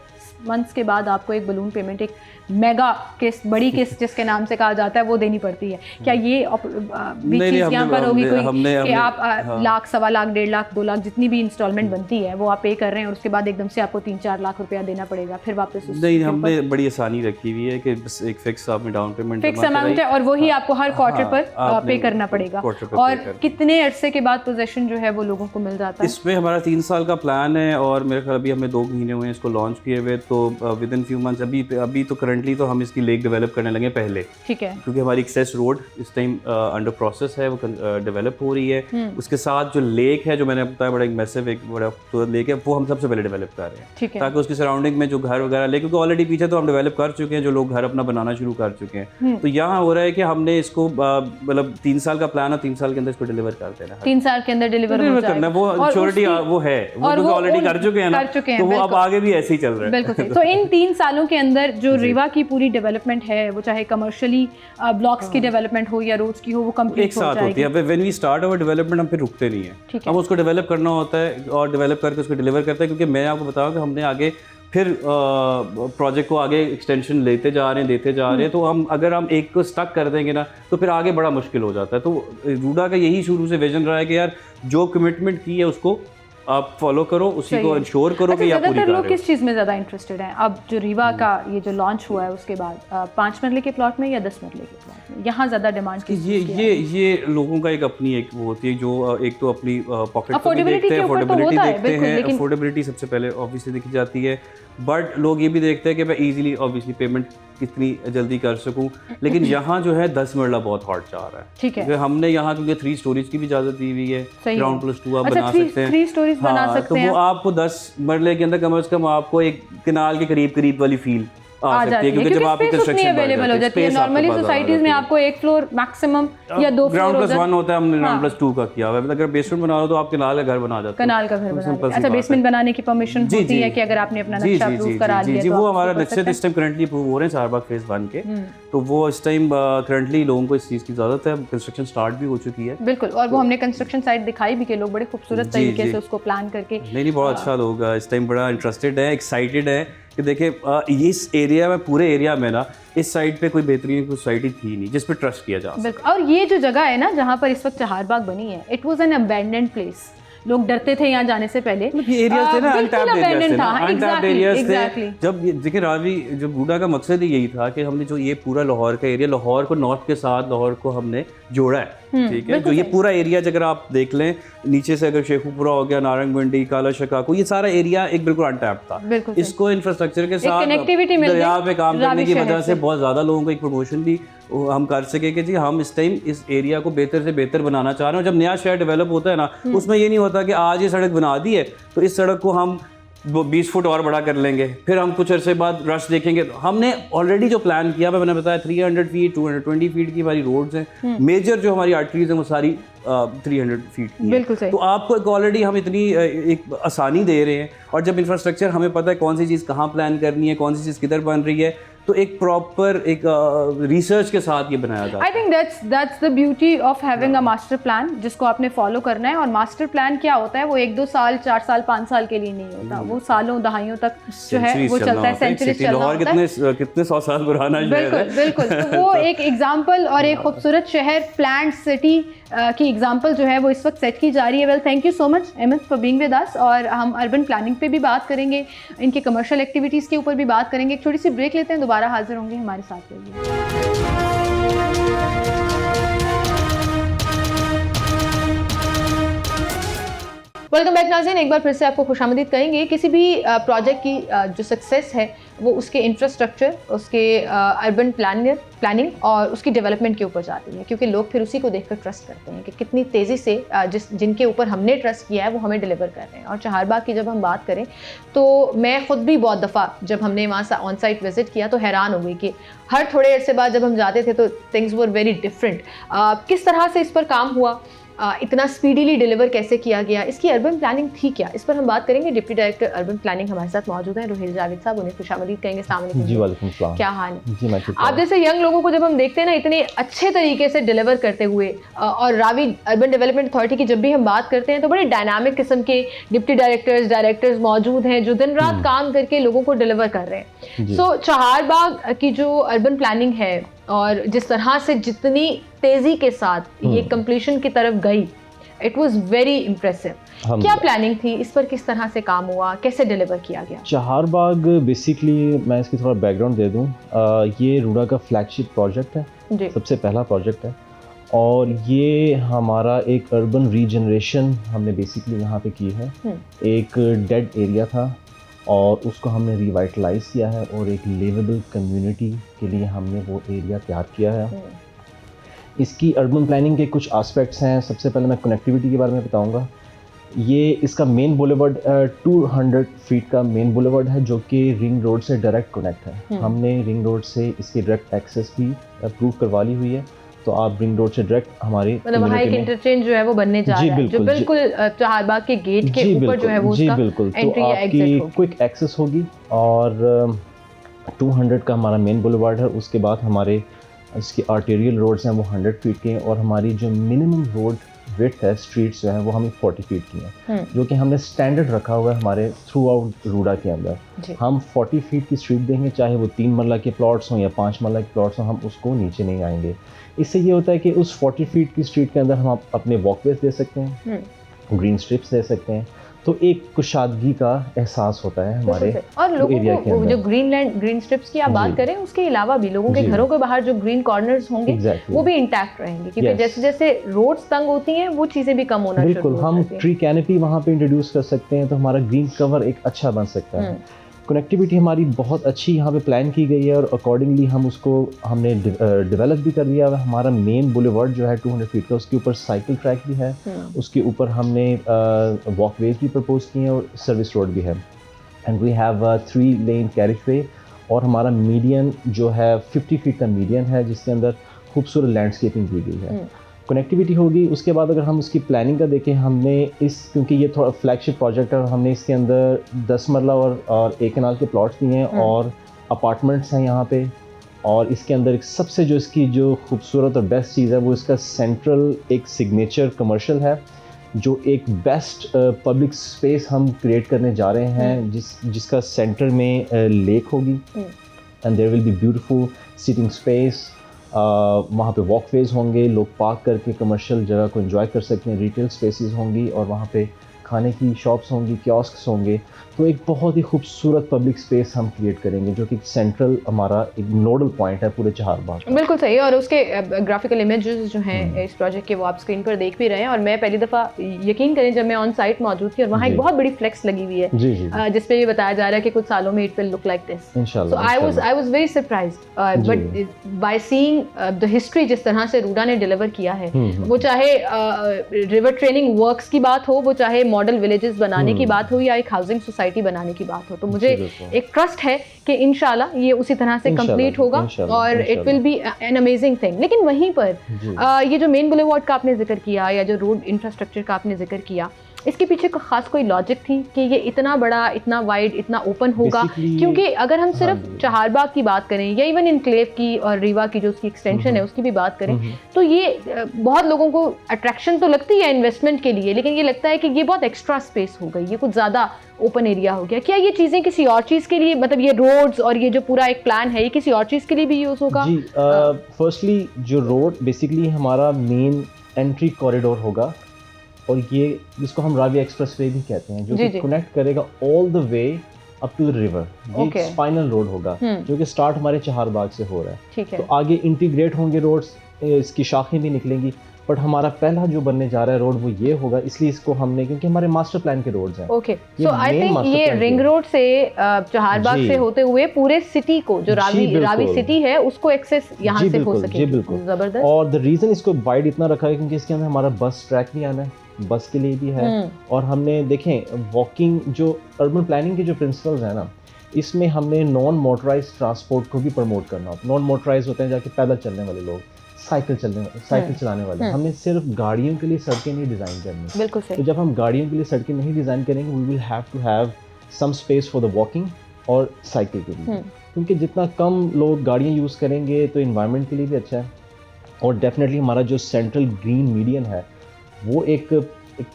मंथ्स के बाद आपको एक बलून पेमेंट, एक मेगा किस्त, बड़ी किस्त जिसके नाम से कहा जाता है, वो देनी पड़ती है। क्या ये भी चीज़ यहाँ पर होगी कोई कि आप लाख, 1.25 लाख, 1.5 लाख, 2 लाख जितनी भी इंस्टॉलमेंट बनती है वो आप पे कर रहे हैं और उसके बाद एकदम से आपको 3-4 लाख रुपया देना पड़ेगा फिर वापस? नहीं, हमने बड़ी आसानी रखी हुई है कि बस एक फिक्स आपने डाउन पेमेंट फिक्स अमाउंट है और वही आपको हर क्वार्टर पर पे करना पड़ेगा। और कितने अरसे के बाद पोजेशन जो है वो लोगों को मिल जाता है? इसमें हमारा 3 साल का प्लान है और मेरे ख्याल अभी हमें 2 महीने हुए हैं इसको लॉन्च किए हुए, तो विद इन फ्यू मंथ्स अभी तो करंटली तो हम इसकी लेक डेवलप करने लगे पहले, ठीक है, क्योंकि हमारी एक्सेस रोड इस टाइम अंडर प्रोसेस है, वो डेवलप हो रही है। उसके साथ जो लेक है जो मैंने बताया बड़ा एक मैसिव, एक बड़ा तो लेक है, वो हम सबसे पहले डेवलप कर रहे हैं, ठीक है, ताकि उसकी सराउंडिंग में जो घर वगैरह लेक, क्योंकि ऑलरेडी पीछे तो हम डेवलप कर चुके हैं, जो लोग घर अपना बनाना शुरू कर चुके हैं, तो यहाँ हो रहा है कि हमने इसको मतलब 3 साल का प्लान है, 3 साल के अंदर इसको डिलीवर कर देना, 3 साल के अंदर डिलीवर करना, वो श्योरिटी वो है, वो ऑलरेडी कर चुके हैं ना, तो वो अब आगे भी ऐसे ही चल रहा है। बिल्कुल। तो इन 3 सालों के अंदर जो रीवा की पूरी डेवलपमेंट है, वो चाहे कमर्शियली ब्लॉक्स की डेवलपमेंट हो या रोड्स की हो, वो कंप्लीट एक साथ होती है। When we start our development हम फिर रुकते नहीं है, हम उसको डेवलप करना होता है और डेवलप करके उसको डिलीवर करते हैं, क्योंकि मैं आपको बताऊं कि हमने आगे फिर प्रोजेक्ट को आगे एक्सटेंशन लेते जा रहे हैं तो अगर हम एक को स्टक कर देंगे ना तो फिर आगे बड़ा मुश्किल हो जाता है। तो रूडा का यही शुरू से विजन रहा है कि यार जो कमिटमेंट की है उसको आप फॉलो करो, उसी को इंश्योर करो कि आप पूरी कर रहे हो। लोग किस चीज़ में ज़्यादा इंटरेस्टेड हैं अब जो रीवा का ये जो लॉन्च हुआ है उसके बाद 5 मरले के प्लॉट में या 10 मरले के प्लॉट में, यहाँ ज़्यादा डिमांड की ये लोगों का एक अपनी एक वो होती है जो एक तो अपनी पॉकेट को Affordability देखते हैं, के ऊपर तो अफोर्डेबिलिटी होता है, देखते बिल्कुल, हैं। लेकिन- अफोर्डेबिलिटी सबसे पहले ऑब्वियसली देखी जाती है, बट लोग ये भी देखते हैं कि मैं इजीली ऑब्वियसली पेमेंट कितनी जल्दी कर सकूं। लेकिन यहाँ जो है 10 मरला बहुत हॉट चाह रहा है, ठीक है। क्योंकि हमने यहाँ क्योंकि 3 स्टोरीज की भी इजाज़त दी हुई है, सही ग्राउंड है। +2 आप अच्छा, बना 3 सकते हैं। 3 स्टोरीज बना हाँ, सकते तो हैं वो आपको 10 मरले के अंदर कम से कम आपको एक कनाल के करीब वाली फील आ सकती है, क्योंकि जब आपकी कंस्ट्रक्शन अवेलेबल हो जाती है। नॉर्मली सोसाइटीज में आपको एक फ्लोर मैक्सिमम या 2 फ्लोर ग्राउंड हो +1 होता है, हमने हाँ। ग्राउंड +2 का किया हुआ है। अगर बेसमेंट बना लो तो आप कनाल का घर बना जाते हो, कनाल का घर बना सिंपल सी अच्छा, बात है। बेसमेंट बनाने की परमिशन जी, होती जी। है कि अगर आपने अपना जी नक्शा जी अप्रूव जी करा जी लिया जी, तो वो आप हमारा उसको कर नक्शे सकते इस टाइम करंटली अप्रूव हो रहे हैं चारबाग फेज 1 के, तो वो इस टाइम करंटली लोगों को इस चीज़ की ज़रूरत है। कंस्ट्रक्शन स्टार्ट भी हो चुकी है, बिल्कुल, और वो हमने कंस्ट्रक्शन साइट दिखाई भी कि लोग बड़े खूबसूरत जी, तरीके जी। से उसको प्लान करके नहीं बहुत अच्छा लोग इस टाइम बड़ा इंटरेस्टेड है, एक्साइटेड है कि देखिए इस एरिया में, पूरे एरिया में ना इस साइड पे कोई बेहतरीन सोसाइटी थी नहीं जिस पे ट्रस्ट किया जा सके। बिल्कुल। और ये जो जगह है ना जहाँ पर इस वक्त चहारबाग बनी है, it was an abandoned place. लोग डरते थे यहाँ जाने से पहले। ये एरियाज थे ना, अनटैप्ड एरियाज थे ना, अनटैप्ड एरियाज थे। एग्जैक्टली। जब देखिए रावी, जब बूढ़ा का मकसद ही यही था कि हमने जो ये पूरा लाहौर का एरिया, लाहौर को नॉर्थ के साथ लाहौर को हमने जोड़ा है, ठीक है। जो ये पूरा एरिया अगर आप देख लें, नीचे से अगर शेखुपुरा हो गया, नारंग मंडी, काला शकाको, ये सारा एरिया एक बिल्कुल अनटैप्ड था। बिल्कुल इसको इंफ्रास्ट्रक्चर के साथ कनेक्टिविटी मिल दरिया पे काम करने की वजह से से। बहुत ज़्यादा लोगों को एक प्रमोशन भी हम कर सके कि जी हम इस टाइम इस एरिया को बेहतर से बेहतर बनाना चाह रहे हैं। जब नया शहर डेवलप होता है ना, उसमें ये नहीं होता कि आज ये सड़क बना दी है तो इस सड़क को हम 20 फुट और बड़ा कर लेंगे, फिर हम कुछ अरसे बाद रश देखेंगे। तो हमने ऑलरेडी जो प्लान किया, मैंने बताया 300 फीट 220 फीट की हमारी रोड्स हैं, मेजर जो हमारी आर्टरीज हैं वो सारी 300 फीट की बिल्कुल सही। तो आपको ऑलरेडी हम इतनी एक आसानी दे रहे हैं, और जब इंफ्रास्ट्रक्चर हमें पता है कौन सी चीज़ कहाँ प्लान करनी है, कौन सी चीज़ किधर बन रही है, तो एक प्रॉपर एक रिसर्च के साथ ये बनाया जाता है। I think that's the beauty of having a master plan, जिसको आपने फॉलो करना है। और मास्टर प्लान क्या होता है, वो 1-2 साल 4 साल 5 साल के लिए नहीं होता, वो सालों दहाइयों तक जो है वो चलता है, सेंचुरीज चलना होता है। कितने 100 साल पुराना शहर है। बिल्कुल बिल्कुल। तो वो एक एग्जाम्पल और एक खूबसूरत शहर, प्लान्ड सिटी की एग्जाम्पल जो है वो इस वक्त सेट की जा रही है। Well, thank you so much Ahmed for being with us. और हम अर्बन प्लानिंग पे भी बात करेंगे, इनके कमर्शियल एक्टिविटीज़ के ऊपर भी बात करेंगे। एक छोटी सी ब्रेक लेते हैं, दोबारा हाजिर होंगे, हमारे साथ रहिए। वेलकम बैक नाज़रीन, एक बार फिर से आपको खुशामदीद कहेंगे। किसी भी प्रोजेक्ट की जो सक्सेस है वो उसके इंफ्रास्ट्रक्चर, उसके अर्बन प्लानिंग और उसकी डेवलपमेंट के ऊपर जाती है, क्योंकि लोग फिर उसी को देखकर ट्रस्ट करते हैं कि कितनी तेज़ी से जिनके ऊपर हमने ट्रस्ट किया है वो हमें डिलीवर कर रहे हैं। और चहारबाग की जब हम बात करें तो मैं ख़ुद भी बहुत दफ़ा जब हमने वहाँ से ऑन साइट विज़िट किया तो हैरान हो गई कि हर थोड़े अरसे बाद जब हम जाते थे तो थिंग्स वर वेरी डिफरेंट। किस तरह से इस पर काम हुआ, इतना स्पीडीली डिलीवर कैसे किया गया, इसकी अर्बन प्लानिंग थी क्या, इस पर हम बात करेंगे। डिप्टी डायरेक्टर अर्बन प्लानिंग हमारे साथ मौजूद हैं, रोहिल जावेद साहब, उन्हें खुशामदीद कहेंगे। अस्सलाम वालेकुम जी, वालेकुम सलाम। क्या हाल है जी, मैं ठीक हूं। आप जैसे यंग लोगों को जब हम देखते हैं ना इतने अच्छे तरीके से डिलीवर करते हुए, और रावी अर्बन डेवलपमेंट अथॉरिटी की जब भी हम बात करते हैं तो बड़े डायनामिक किस्म के डिप्टी डायरेक्टर्स मौजूद हैं जो दिन रात काम करके लोगों को डिलीवर कर रहे हैं। सो चहारबाग की जो अर्बन प्लानिंग है और जिस तरह से जितनी तेज़ी के साथ ये कंप्लीशन की तरफ गई, इट वॉज वेरी इम्प्रेसिव। क्या प्लानिंग थी, इस पर किस तरह से काम हुआ, कैसे डिलीवर किया गया? चहारबाग बेसिकली मैं इसकी थोड़ा बैकग्राउंड दे दूं, ये रूडा का फ्लैगशिप प्रोजेक्ट है जी। सबसे पहला प्रोजेक्ट है, और ये हमारा एक अर्बन रीजनरेशन हमने बेसिकली यहाँ पे की है। एक डेड एरिया था और उसको हमने रिवाइटलाइज किया है, और एक लिवेबल कम्युनिटी के लिए हमने वो एरिया तैयार किया है। इसकी अर्बन प्लानिंग के कुछ एस्पेक्ट्स हैं। सबसे पहले मैं कनेक्टिविटी के बारे में बताऊंगा। ये इसका मेन बुलेवर्ड 200 फीट का मेन बुलेवर्ड है जो कि रिंग रोड से डायरेक्ट कनेक्ट है। हमने रिंग रोड से इसकी डायरेक्ट एक्सेस भी अप्रूव करवा ली हुई है, तो आप रिंग रोड से डायरेक्ट हमारे मतलब वहाँ एक इंटरचेंज जो है वो बनने जा रहा है, जो बिल्कुल चहारबाग के गेट के ऊपर जो है वो उसका एंट्री या एग्जिट होगी, क्विक एक्सेस होगी। और 200 का हमारा मेन बुलेवर्ड है। उसके बाद हमारे इसके आर्टेरियल रोड्स हैं वो 100 फीट के हैं, और हमारी जो मिनिमम रोड विड्थ है स्ट्रीट्स जो है वो हमें 40 फीट की हैं, जो कि हमने स्टैंडर्ड रखा हुआ है हमारे थ्रू आउट रूडा के अंदर। हम 40 फीट की स्ट्रीट देंगे, चाहे वो 3 मरला के प्लॉट्स हों या 5 मरला के प्लॉट्स हों, हम उसको नीचे नहीं आएंगे। इससे ये होता है कि उस 40 फीट की स्ट्रीट के अंदर हम अपने वॉकवेज दे सकते हैं, ग्रीन स्ट्रिप्स दे सकते हैं, तो एक कुशादगी का एहसास होता है हमारे और लोगों एरिया के को अंदर। जो ग्रीन स्ट्रिप्स की आप बात करें, उसके अलावा भी लोगों के घरों के बाहर जो ग्रीन कॉर्नर्स होंगे वो भी इंटैक्ट रहेंगे, क्योंकि जैसे जैसे रोड्स तंग होती हैं वो चीजें भी कम होना शुरू बिल्कुल, हम ट्री कैनोपी वहाँ पे इंट्रोड्यूस कर सकते हैं, तो हमारा ग्रीन कवर एक अच्छा बन सकता है। कनेक्टिविटी हमारी बहुत अच्छी यहाँ पे प्लान की गई है और अकॉर्डिंगली हमने डेवलप भी कर दिया है। हमारा मेन बुलेवर्ड जो है 200 फीट का, उसके ऊपर साइकिल ट्रैक भी है, उसके ऊपर हमने वॉकवेज भी प्रपोज किए हैं और सर्विस रोड भी है। And we have 3 lane carriageway, और हमारा मीडियन जो है 50 फीट का मीडियन है, जिसके अंदर खूबसूरत लैंडस्केपिंग की गई है। कनेक्टिविटी होगी। उसके बाद अगर हम उसकी प्लानिंग का देखें, हमने क्योंकि ये थोड़ा फ्लैगशिप प्रोजेक्ट है, हमने इसके अंदर 10 मरला और 1 कनाल के प्लॉट्स दिए हैं और अपार्टमेंट्स हैं यहाँ पे। और इसके अंदर एक सबसे इसकी जो खूबसूरत और बेस्ट चीज़ है वो इसका सेंट्रल एक सिग्नेचर कमर्शियल है, जो एक बेस्ट पब्लिक स्पेस हम क्रिएट करने जा रहे हैं, जिसका सेंटर में लेक होगी and there will be beautiful sitting space. वहाँ पे वॉकवेज होंगे, लोग पार्क करके कमर्शियल जगह को एंजॉय कर सकते हैं, रिटेल स्पेसेस होंगी और वहाँ पे खाने की शॉप्स होंगी, कियोस्क्स होंगे। तो एक बहुत ही खूबसूरत पब्लिक स्पेस हम क्रिएट करेंगे, जो कि सेंट्रल हमारा एक नोडल पॉइंट है पूरे चहारबाग। बिल्कुल सही। और उसके ग्राफिकल इमेजेस जो हैं इस प्रोजेक्ट के, वो आप स्क्रीन पर देख भी रहे हैं। और मैं पहली दफ़ा यकीन करें जब मैं ऑन साइट मौजूद थी और वहाँ एक बहुत बड़ी फ्लेक्स लगी हुई है जिस पे ये बताया जा रहा है कि कुछ सालों में it will look like this. इंशाल्लाह। I was very surprised but by seeing the history जिस तरह से रूडा ने डिलीवर किया है, वो चाहे रिवर ट्रेनिंग वर्क्स की बात हो, वो चाहे मॉडल विलेजेस बनाने की बात हो या एक हाउसिंग सोसाइटी बनाने की बात हो, तो मुझे एक ट्रस्ट है कि इंशाल्लाह ये उसी तरह से कंप्लीट होगा और it will be an amazing thing. लेकिन वहीं पर ये जो मेन बुलेवार्ड का आपने जिक्र किया या जो रोड इंफ्रास्ट्रक्चर का आपने जिक्र किया, इसके पीछे खास कोई लॉजिक थी कि ये इतना बड़ा, इतना वाइड, इतना ओपन होगा? क्योंकि अगर हम सिर्फ चहारबाग की बात करें या इवन इनक्लेव की और रीवा की जो उसकी एक्सटेंशन है उसकी भी बात करें, तो ये बहुत लोगों को अट्रैक्शन तो लगती है इन्वेस्टमेंट के लिए, लेकिन ये लगता है कि ये बहुत एक्स्ट्रा स्पेस हो गई, ये कुछ ज़्यादा ओपन एरिया हो गया। क्या ये चीज़ें किसी और चीज़ के लिए, मतलब ये रोड्स और ये जो पूरा एक प्लान है, ये किसी और चीज़ के लिए भी यूज़ होगा? जी, फर्स्टली जो रोड बेसिकली हमारा मेन एंट्री कॉरिडोर होगा, और ये जिसको हम रावी एक्सप्रेसवे भी कहते हैं, जो कि कनेक्ट करेगा all the way up to the river. ये एक स्पाइनल रोड होगा जो कि स्टार्ट हमारे चहारबाग से हो रहा है। ठीक है। तो आगे इंटीग्रेट होंगे रोड्स, इसकी शाखें भी निकलेंगी, बट हमारा पहला जो बनने जा रहा है रोड वो ये होगा, इसलिए इसको हमने, क्योंकि हमारे मास्टर प्लान के रोड्स हैं। ओके, सो आई थिंक ये रिंग रोड से चहारबाग से होते हुए पूरे सिटी को, जो रावी सिटी है, उसको एक्सेस यहाँ से हो सके। जी बिल्कुल, जबरदस्त। और द रीजन इसको वाइड इतना रखा है क्योंकि इसके अंदर हमारा बस ट्रैक भी आना है, बस के लिए भी है। और हमने देखें वॉकिंग जो अर्बन प्लानिंग के जो प्रिंसिपल्स हैं ना, इसमें हमने नॉन मोटराइज ट्रांसपोर्ट को भी प्रमोट करना होता है। नॉन मोटराइज होते हैं जाके पैदल चलने वाले लोग, साइकिल चलाने वाले। हमने सिर्फ गाड़ियों के लिए सड़कें नहीं डिज़ाइन करनी। बिल्कुल सही। तो जब हम गाड़ियों के लिए सड़कें नहीं डिज़ाइन करेंगे, we will have to have some space for the walking और साइकिल के लिए, क्योंकि जितना कम लोग गाड़ियाँ यूज़ करेंगे तो इन्वायरमेंट के लिए भी अच्छा है। और डेफिनेटली हमारा जो सेंट्रल ग्रीन मीडियन है वो एक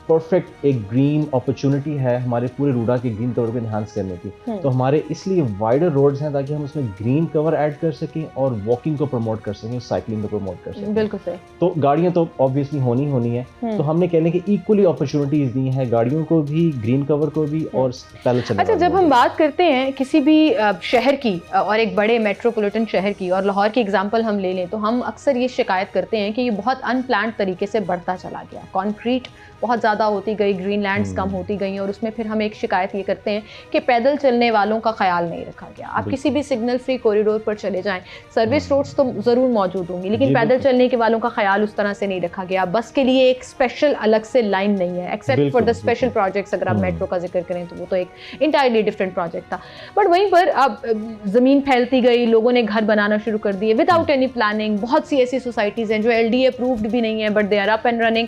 परफेक्ट एक ग्रीन अपॉर्चुनिटी है हमारे पूरे रूडा के ग्रीन कवर को एनहांस करने की। तो हमारे इसलिए वाइडर रोड्स हैं ताकि हम उसमें ग्रीन कवर ऐड कर सकें और वॉकिंग को प्रमोट कर सकें, साइकिलिंग को प्रमोट कर सकें। बिल्कुल सही। तो गाड़ियां तो ऑब्वियसली होनी है, तो हमने कहने के इक्वली अपॉर्चुनिटीज दी हैं, गाड़ियों को भी, ग्रीन कवर को भी और पैदल चलने। अच्छा, जब हम बात करते हैं किसी भी शहर की और एक बड़े मेट्रोपॉलिटन शहर की, और लाहौर की एग्जांपल हम ले लें, तो हम अक्सर ये शिकायत करते हैं कि ये बहुत अनप्लान्ड तरीके से बढ़ता चला गया, कंक्रीट बहुत ज़्यादा होती गई, ग्रीन लैंड्स कम होती गई, और उसमें फिर हम एक शिकायत ये करते हैं कि पैदल चलने वालों का ख्याल नहीं रखा गया। आप किसी भी सिग्नल फ्री कॉरिडोर पर चले जाएं, सर्विस रोड्स तो ज़रूर मौजूद होंगी, लेकिन पैदल चलने के वालों का ख्याल उस तरह से नहीं रखा गया। बस के लिए एक स्पेशल अलग से लाइन नहीं है, except for the special projects. अगर आप मेट्रो का जिक्र करें तो वो तो एक इंटायरली डिफरेंट प्रोजेक्ट था। बट वहीं पर अब ज़मीन फैलती गई, लोगों ने घर बनाना शुरू कर दिए विदाउट एनी प्लानिंग। बहुत सी ऐसी सोसाइटीज़ हैं जो LDA अप्रूव्ड भी नहीं है, but they are up and running.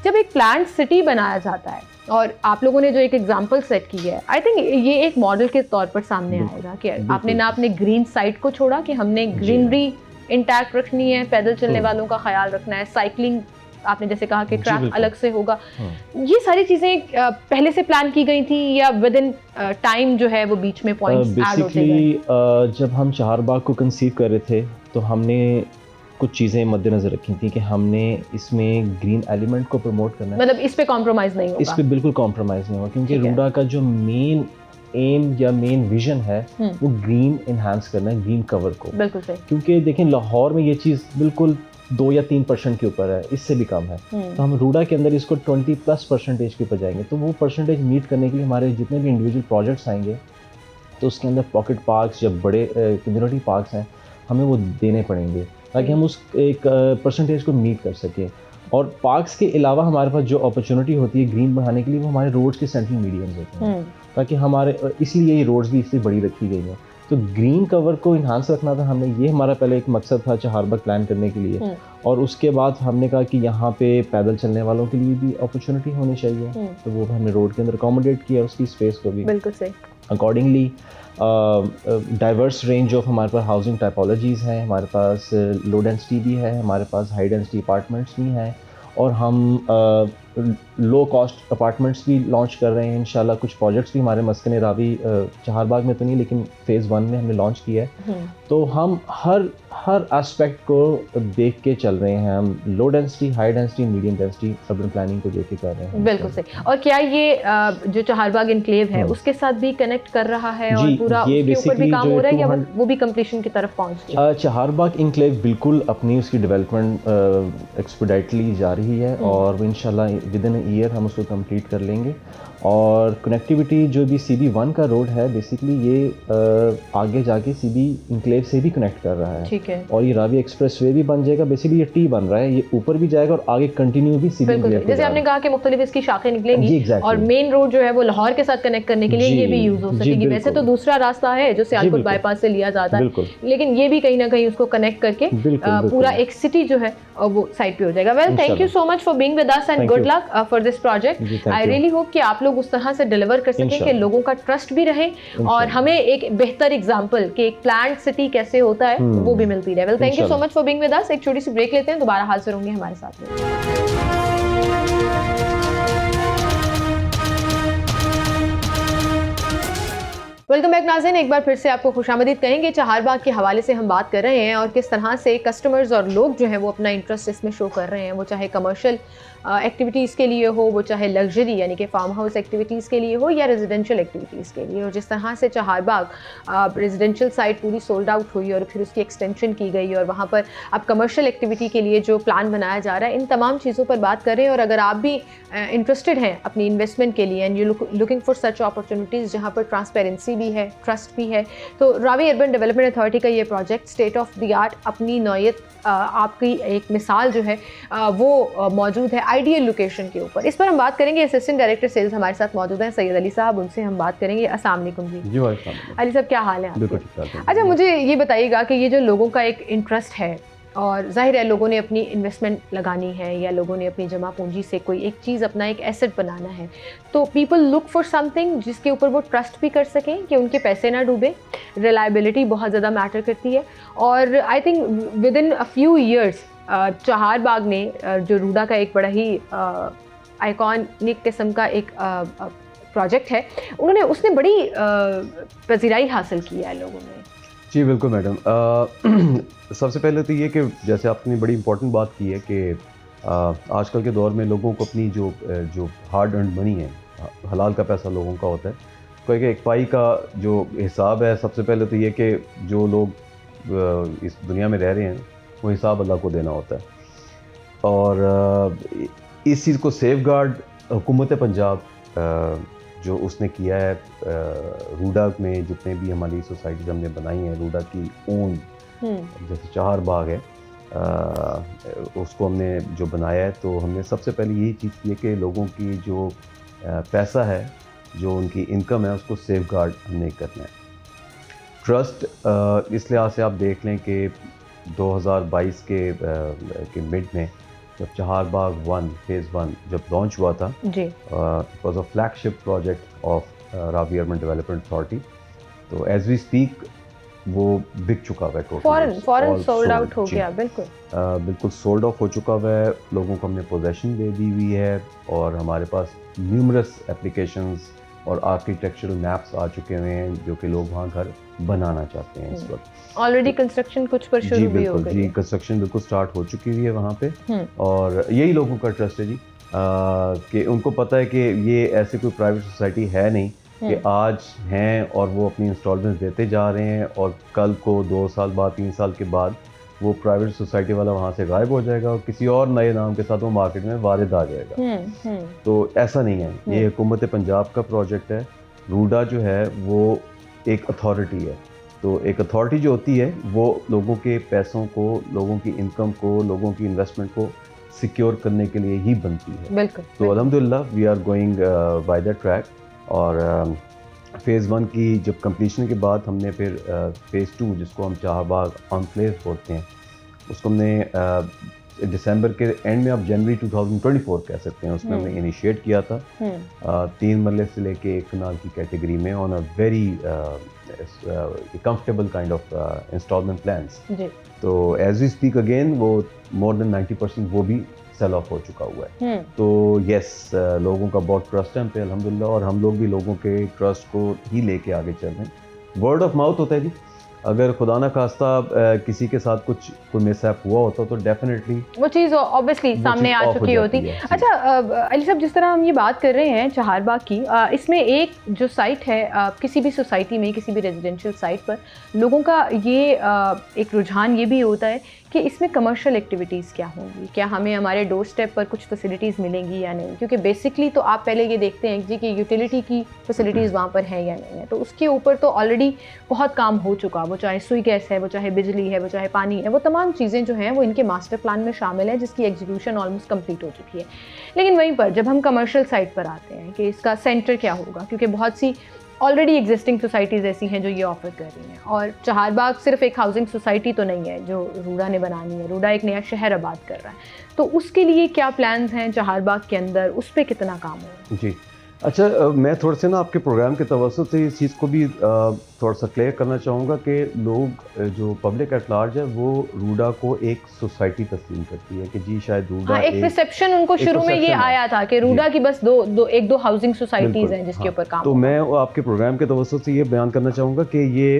जब एक प्लान सिटी बनाया जाता है, और आप लोगों ने जो एक एग्जांपल सेट की है, आई थिंक ये एक मॉडल के तौर पर सामने आएगा कि आपने ना अपने ग्रीन साइड को छोड़ा कि हमने ग्रीनरी इंटैक्ट रखनी है, पैदल चलने वालों का ख्याल रखना है, साइकिलिंग आपने जैसे कहा कि जी, ट्रैक बिल्कुल। अलग से होगा, ये सारी चीज़ें पहले से प्लान की गई थी या विद इन टाइम जो है वो बीच में पॉइंट्स ऐड होते गए? बेसिकली जब हम चहारबाग को कंसीव कर रहे थे तो हमने कुछ चीज़ें मद्देनज़र रखी थी कि हमने इसमें ग्रीन एलिमेंट को प्रमोट करना है। मतलब इस पे कॉम्प्रोमाइज़ नहीं इस होगा? पे बिल्कुल कॉम्प्रोमाइज़ नहीं हुआ क्योंकि ठीक है। रूडा का जो मेन एम या मेन विजन है वो ग्रीन इन्हांस करना है, ग्रीन कवर को। बिल्कुल सही। क्योंकि देखें लाहौर में ये चीज़ बिल्कुल 2 या 3% के ऊपर है, इससे भी कम है। तो हम रूडा के अंदर इसको 20+% के ऊपर जाएंगे, तो वो परसेंटेज मीट करने के लिए हमारे जितने भी इंडिविजुअल प्रोजेक्ट्स आएंगे तो उसके अंदर पॉकेट पार्क्स या बड़े कम्युनिटी पार्क्स हैं, हमें वो देने पड़ेंगे ताकि हम उस एक परसेंटेज को मीट कर सकें। और पार्क्स के अलावा हमारे पास जो अपॉर्चुनिटी होती है ग्रीन बढ़ाने के लिए वो हमारे रोड्स के सेंट्रल मीडियम्स होते हैं, ताकि हमारे इसलिए ये रोड्स भी इसलिए बड़ी रखी गई हैं। तो ग्रीन कवर को इन्हांस रखना था हमने, ये हमारा पहले एक मकसद था चहारबाग प्लान करने के लिए। और उसके बाद हमने कहा कि यहाँ पे पैदल चलने वालों के लिए भी अपॉर्चुनिटी होनी चाहिए, तो वो हमने रोड के अंदर अकोमोडेट किया उसकी स्पेस को भी। बिल्कुल सही। अकॉर्डिंगली डाइवर्स रेंज ऑफ हमारे पास हाउसिंग टाइपोलॉजीज़ हैं, हमारे पास लो डेंसिटी भी है, हमारे पास हाई डेंसिटी अपार्टमेंट्स भी हैं, और हम लो कॉस्ट अपार्टमेंट्स भी लॉन्च कर रहे हैं इंशाल्लाह। कुछ प्रोजेक्ट्स भी हमारे मस्कन रावी चहारबाग में तो नहीं लेकिन फ़ेज़ 1 में हमने लॉन्च किया है। तो हम हर एस्पेक्ट को देख के चल रहे हैं, हम low density, high density, medium density urban planning को देख के कर रहे हैं। बिल्कुल सही। और क्या ये जो चहारबाग इनक्लेव है उसके साथ भी कनेक्ट कर रहा है और पूरा उसके ऊपर भी काम हो रहा है या वो भी कंप्लीशन की तरफ पहुंच गया? चहारबाग इनक्लेव बिल्कुल अपनी उसकी डेवलपमेंट एक्सपीडाइटली जा रही है और इंशाल्लाह विद इन ईयर हम उसको कंप्लीट कर लेंगे। और कनेक्टिविटी जो भी CB1 का रोड है बेसिकली ये आगे जाके CB इनक्लेव से भी कनेक्ट कर रहा है। ठीक है। और ये रावी एक्सप्रेसवे भी बन जाएगा, बेसिकली ये T बन रहा है, ये ऊपर भी जाएगा और आगे कंटिन्यू भी CB बिल्कुल, जैसे आपने कहा कि मुख्तलिफ इसकी शाखें निकलेंगी और मेन रोड जो है वो लाहौर के साथ कनेक्ट करने के लिए ये भी यूज हो सकेगी। वैसे तो दूसरा रास्ता है जो सियालकोट बाईपास से लिया जाता है, लेकिन ये भी कहीं ना कहीं उसको कनेक्ट करके पूरा एक सिटी जो है वो साइड पे हो जाएगा। Well, thank you so much for being with us and good luck for this project. I really hope कि आप लोग उस तरह से डिलीवर कर सकें कि लोगों का ट्रस्ट भी रहे और हमें एक बेहतर एग्जांपल कि एक प्लान्ड सिटी कैसे होता है वो भी मिलती रहे। Well, thank you so much for being with अस। एक छोटी सी ब्रेक लेते हैं, दोबारा हाजिर होंगे हमारे साथ में। वेलकम बैक नाज़रीन, एक बार फिर से आपको खुशामदीद कहेंगे। चहारबाग के हवाले से हम बात कर रहे हैं और किस तरह से कस्टमर्स और लोग जो हैं वो अपना इंटरेस्ट इसमें शो कर रहे हैं, वो चाहे कमर्शियल एक्टिविटीज़ के लिए हो, वो चाहे लग्जरी यानी कि फार्म हाउस एक्टिविटीज़ के लिए हो या रेजिडेंशियल एक्टिविटीज़ के लिए। और जिस तरह से चहारबाग रेजिडेंशियल साइट पूरी सोल्ड आउट हुई और फिर उसकी एक्सटेंशन की गई और वहाँ पर अब कमर्शियल एक्टिविटी के लिए जो प्लान बनाया जा रहा है, इन तमाम चीज़ों पर बात कर रहे हैं। और अगर आप भी इंटरेस्टेड हैं अपनी इन्वेस्टमेंट के लिए and you looking for such opportunities जहाँ पर ट्रांसपेरेंसी भी है, ट्रस्ट भी है, तो रावी अर्बन डेवलपमेंट अथॉरिटी का ये project state of the art अपनी नौयत आपकी एक मिसाल जो है वो मौजूद है आइडियल लोकेशन के ऊपर। इस पर हम बात करेंगे। असिस्टेंट डायरेक्टर सेल्स हमारे साथ मौजूद हैं सैयद अली साहब, उनसे हम बात करेंगे। अस्सलाम वालेकुम जी। अली साहब, क्या हाल है आपके? अच्छा, मुझे ये बताइएगा कि ये जो लोगों का एक इंटरेस्ट है और जाहिर है लोगों ने अपनी इन्वेस्टमेंट लगानी है या लोगों ने अपनी जमा पूंजी से कोई एक चीज़ अपना एक एसेट बनाना है, तो पीपल लुक फॉर समथिंग जिसके ऊपर वो ट्रस्ट भी कर सकें कि उनके पैसे ना डूबे। रिलायबिलिटी बहुत ज़्यादा मैटर करती है और I think within a few years Charbagh ने जो रूडा का एक बड़ा ही आइकॉनिक किस्म का एक प्रोजेक्ट है, उसने बड़ी पजीराई हासिल की है लोगों में। जी बिल्कुल मैडम। सबसे पहले तो ये कि जैसे आपने बड़ी इंपॉर्टेंट बात की है कि आजकल के दौर में लोगों को अपनी जो हार्ड अर्न मनी है, हलाल का पैसा लोगों का होता है, कोई एक पाई का जो हिसाब है, सबसे पहले तो ये कि जो लोग इस दुनिया में रह रहे हैं वो हिसाब अल्लाह को देना होता है। और इस चीज़ को सेफगार्ड हुकूमत पंजाब जो उसने किया है, रूडा में जितने भी हमारी सोसाइटीज़ हमने बनाई हैं, रूडा की ओन जैसे चहारबाग है, उसको हमने जो बनाया है, तो हमने सबसे पहले यही चीज़ की है कि लोगों की जो पैसा है, जो उनकी इनकम है, उसको सेफगार्ड हमने करना है। ट्रस्ट इस लिहाज से आप देख लें कि 2022 के मिड में जब चहारबाग फ़ेज़ 1 जब लॉन्च हुआ था, it was a flagship project of Ravi urban development authority. तो एज वी स्पीक वो बिक चुका हुआ है टोटल, फॉरन सोल्ड आउट हो गया, बिल्कुल बिल्कुल सोल्ड ऑफ हो चुका हुआ है। लोगों को हमने पोजेशन दे दी हुई है और हमारे पास न्यूमरस एप्लीकेशंस और आर्किटेक्चरल मैप्स आ चुके हुए हैं जो कि लोग वहाँ घर बनाना चाहते हैं इस वक्त। ऑलरेडी कंस्ट्रक्शन कुछ पर शुरू भी हो गई जी, कंस्ट्रक्शन बिल्कुल स्टार्ट हो चुकी हुई है वहाँ पे। और यही लोगों का ट्रस्ट है जी, कि उनको पता है कि ये ऐसी कोई प्राइवेट सोसाइटी है नहीं कि आज हैं और वो अपनी इंस्टॉलमेंट देते जा रहे हैं और कल को 2 साल बाद 3 साल के बाद वो प्राइवेट सोसाइटी वाला वहाँ से गायब हो जाएगा और किसी और नए नाम के साथ वो मार्केट में वारिद आ जाएगा। तो ऐसा नहीं है, ये हुकूमत पंजाब का प्रोजेक्ट है। रूडा जो है वो एक अथॉरिटी है, तो एक अथॉरिटी जो होती है वो लोगों के पैसों को, लोगों की इनकम को, लोगों की इन्वेस्टमेंट को सिक्योर करने के लिए ही बनती है। बिल्कुल। तो अल्हम्दुलिल्लाह we are going by that track. और फ़ेज़ 1 की जब कंप्लीशन के बाद हमने फिर फ़ेज़ 2 जिसको हम चाहबाग एन्क्लेव बोलते हैं, उसको हमने दिसंबर के एंड में, अब जनवरी 2024 कह सकते हैं, उसमें हमने इनिशिएट किया था 3 मरले से लेके 1 कनाल की कैटेगरी में on a very comfortable kind of instalment plans. तो एज वी स्पीक अगेन वो मोर देन 90% वो भी सेल ऑफ हो चुका हुआ है। तो यस, लोगों का बहुत ट्रस्ट है हम पे अल्हम्दुलिल्लाह, और हम लोग भी लोगों के ट्रस्ट को ही लेके आगे चल रहे हैं। वर्ड ऑफ माउथ होता है जी, अगर खुदा ना खास्ता किसी के साथ कोई मिसहैप हुआ होता तो डेफिनेटली वो चीज़ ऑब्वियसली सामने आ चुकी होती। अच्छा अली साहब, जिस तरह हम ये बात कर रहे हैं चहारबाग की, इसमें एक जो साइट है, किसी भी सोसाइटी में, किसी भी रेजिडेंशियल साइट पर लोगों का ये एक रुझान ये भी होता है कि इसमें कमर्शियल एक्टिविटीज़ क्या होंगी, क्या हमें हमारे डोर स्टेप पर कुछ फैसिलिटीज़ मिलेंगी या नहीं, क्योंकि बेसिकली तो आप पहले ये देखते हैं जी कि यूटिलिटी की फैसिलिटीज़ वहाँ पर हैं या नहीं है। तो उसके ऊपर तो ऑलरेडी बहुत काम हो चुका, वो चाहे सुई गैस है, वो चाहे बिजली है, वो चाहे पानी है, वो तमाम चीज़ें जो हैं वो इनके मास्टर प्लान में शामिल है, जिसकी एग्जीक्यूशन ऑलमोस्ट कंप्लीट हो चुकी है। लेकिन वहीं पर जब हम कमर्शियल साइट पर आते हैं कि इसका सेंटर क्या होगा, क्योंकि बहुत सी ऑलरेडी एग्जिस्टिंग सोसाइटीज़ ऐसी हैं जो ये ऑफ़र कर रही हैं, और चहारबाग सिर्फ एक हाउसिंग सोसाइटी तो नहीं है जो रूडा ने बनानी है, रूडा एक नया शहर आबाद कर रहा है। तो उसके लिए क्या प्लान्स हैं चहारबाग के अंदर, उस पर कितना काम हो रहा है? जी, अच्छा, मैं थोड़ा से ना आपके प्रोग्राम के तवज्जुह से इस चीज़ को भी थोड़ा सा क्लियर करना चाहूँगा कि लोग जो पब्लिक एट लार्ज है वो रूडा को एक सोसाइटी तस्लीम करती है कि जी शायद रूडा एक परसेप्शन उनको शुरू में ये आया था कि रूडा की बस एक दो हाउसिंग सोसाइटीज़ हैं जिसके ऊपर काम। तो मैं आपके प्रोग्राम के तवज्जुह से ये बयान करना चाहूँगा कि ये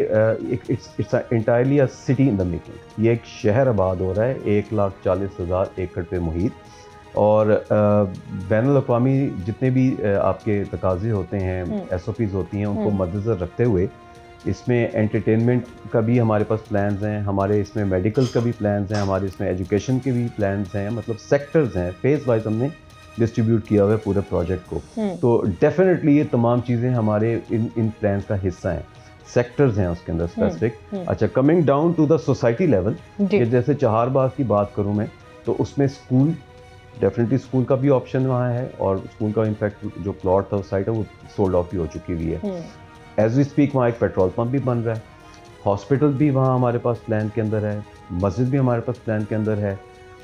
it's entirely a city in the making. ये एक शहर आबाद हो रहा है 1,40,000 एकड़ पे मुहित, और बैनुल-अक़वामी जितने भी आपके तकाज़े होते हैं, SOPs होती हैं, उनको मद्देनज़र रखते हुए इसमें एंटरटेनमेंट का भी हमारे पास प्लान्स हैं, हमारे इसमें मेडिकल का भी प्लान्स हैं, हमारे इसमें एजुकेशन के भी प्लान्स हैं, मतलब सेक्टर्स हैं, फेज़ वाइज हमने डिस्ट्रीब्यूट किया हुआ है पूरे प्रोजेक्ट को। तो डेफिनेटली ये तमाम चीज़ें हमारे इन प्लान्स का हिस्सा हैं, सेक्टर्स हैं उसके अंदर स्पेसिफिक। अच्छा, coming down to the society level, जैसे चहारबाग की बात करूँ मैं, तो उसमें स्कूल, डेफिनेटली स्कूल का भी ऑप्शन वहाँ है, और स्कूल का इनफैक्ट जो प्लॉट था उस साइड है वो सोल्ड ऑफ भी हो चुकी हुई है। एज वी स्पीक वहाँ एक पेट्रोल पंप भी बन रहा है, हॉस्पिटल भी वहाँ हमारे पास प्लान के अंदर है, मस्जिद भी हमारे पास प्लान के अंदर है,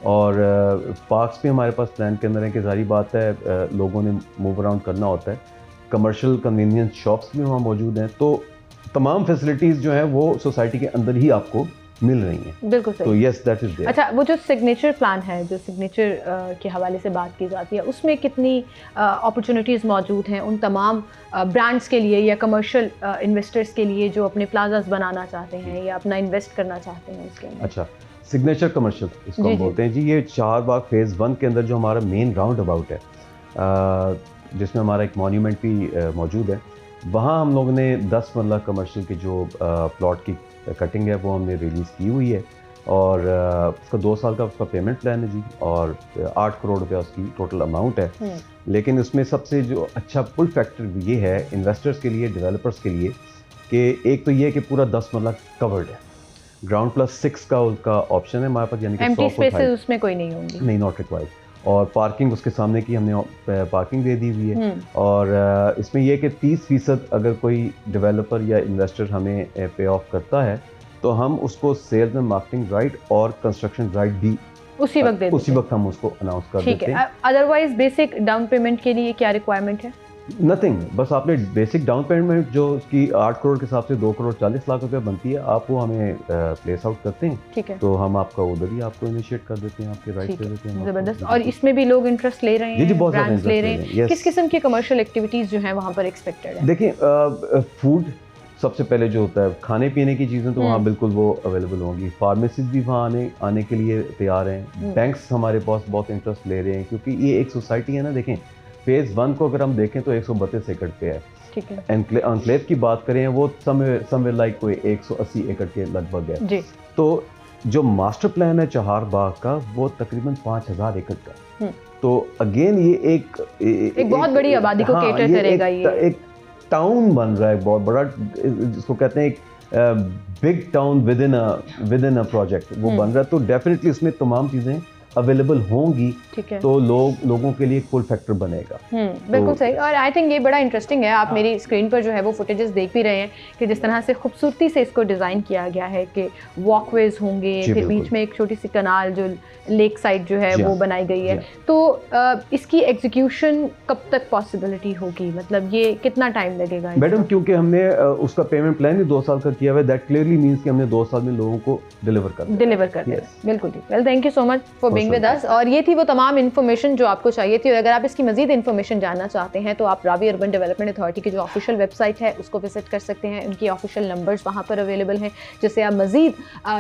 और पार्क्स भी हमारे पास प्लान के अंदर है। कि सारी बात है लोगों ने मूव अराउंड करना होता है, कमर्शियल कन्वीनियंस शॉप्स भी वहाँ मौजूद हैं। तो तमाम फैसिलिटीज़ जो हैं वो सोसाइटी के अंदर ही आपको मिल रही हैं। बिल्कुल सही। तो यस, दैट इज देयर। अच्छा, वो जो सिग्नेचर प्लान है, जो सिग्नेचर के हवाले से बात की जाती है, उसमें कितनी अपॉर्चुनिटीज़ मौजूद हैं उन तमाम ब्रांड्स के लिए या कमर्शियल इन्वेस्टर्स के लिए जो अपने प्लाजास बनाना चाहते हैं या अपना इन्वेस्ट करना चाहते हैं उसके अंदर? अच्छा, सिग्नेचर कमर्शियल इसको हम बोलते हैं जी। ये चहारबाग फ़ेज़ 1 के अंदर जो हमारा मेन राउंड अबाउट है, जिसमें हमारा एक मॉन्यूमेंट भी मौजूद है, वहाँ हम लोगों ने 10 मरला कमर्शियल की जो प्लॉट की कटिंग है वो हमने रिलीज़ की हुई है, और उसका 2 साल का उसका पेमेंट प्लान है जी, और 8 करोड़ रुपया उसकी टोटल अमाउंट है। लेकिन उसमें सबसे जो अच्छा पुल फैक्टर ये है इन्वेस्टर्स के लिए, डेवलपर्स के लिए, कि एक तो ये कि पूरा 10 मरला कवर्ड है, ग्राउंड प्लस 6 का उसका ऑप्शन है हमारे पास, यानी कि 100 स्पेसेस उसमें कोई नहीं होंगी, नहीं, नॉट रिक्वायर्ड, और पार्किंग उसके सामने की हमने पार्किंग दे दी हुई है। और इसमें यह कि 30% अगर कोई डेवलपर या इन्वेस्टर हमें पे ऑफ करता है तो हम उसको सेल्स एंड मार्केटिंग राइट और कंस्ट्रक्शन राइट भी उसी वक्त हम उसको अनाउंस कर देते हैं। अदरवाइज बेसिक डाउन पेमेंट के लिए क्या रिक्वायरमेंट है? नथिंग, बस आपने बेसिक डाउन पेमेंट जो उसकी 8 करोड़ के हिसाब से 2 करोड़ 40 लाख रुपए बनती है, आप वो हमें प्लेस आउट करते हैं, ठीक है, तो हम आपका उधर ही आपको इनिशिएट कर देते हैं, आपके राइट ठीक दे है, देते हैं। जबरदस्त। और इसमें भी लोग इंटरेस्ट ले रहे जी जी, हैं, बहुत ज़्यादा ब्रांड्स ले इंटरेस्ट रहे ले हैं, रहे हैं। किस किस्म की कमर्शियल एक्टिविटीज़ जो हैं वहाँ पर एक्सपेक्टेड है? देखिए, फूड सबसे पहले जो होता है, खाने पीने की चीज़ें तो वहाँ बिल्कुल वो अवेलेबल होंगी। फार्मेसीज भी वहाँ आने के लिए तैयार हैं। बैंक्स हमारे पास बहुत इंटरेस्ट ले रहे हैं, क्योंकि ये एक सोसाइटी है ना। देखें, फेज़ 1 को अगर हम देखें तो 132 एकड़ पे है। ठीक है एनक्लेव की बात करें, वो समवेयर लाइक कोई 180 एकड़ के लगभग है। जी, तो जो मास्टर प्लान है चहार बाग का, वो तकरीबन 5000 एकड़ का है। तो अगेन ये एक बहुत बड़ी आबादी को cater करेगा ये। एक टाउन बन रहा है, बहुत बड़ा, जिसको कहते हैं एक big town with in a project वो बन रहा है। तो डेफिनेटली उसमें तमाम चीज़ें अवेलेबल होंगी, ठीक है, तो लोगों के लिए पुल फैक्टर बनेगा। बिल्कुल सही। और आई थिंक ये बड़ा इंटरेस्टिंग है, आप मेरी स्क्रीन पर जो है वो फुटेजेस देख भी रहे हैं कि जिस तरह से खूबसूरती से इसको डिज़ाइन किया गया है कि वॉकवेज होंगे, जी, फिर बिल्कुल। बीच में एक छोटी सी कनाल जो लेक साइड जो है जी वो हाँ, बनाई गई है। जी तो इसकी एग्जीक्यूशन कब तक पॉसिबिलिटी होगी, मतलब ये कितना टाइम लगेगा इसका? मैडम, क्योंकि हमने उसका पेमेंट प्लान ही 2 साल का किया हुआ है, दैट क्लियरली मींस कि हमने 2 साल में लोगों को डिलीवर कर दिया। डिलीवर कर दें। Yes. बिल्कुल ठीक। Well, thank you so much for being with welcome. अस। और ये थी वो तमाम इन्फॉर्मेशन जो आपको चाहिए थी। और अगर आप इसकी मजीद इन्फॉर्मेशन जानना चाहते हैं तो आप रावी अर्बन डेवलपमेंट अथॉरिटी की जो ऑफिशियल वेबसाइट है उसको विजिट कर सकते हैं। उनकी ऑफिशियल नंबर्स वहाँ पर अवेलेबल हैं, जिससे आप मजीद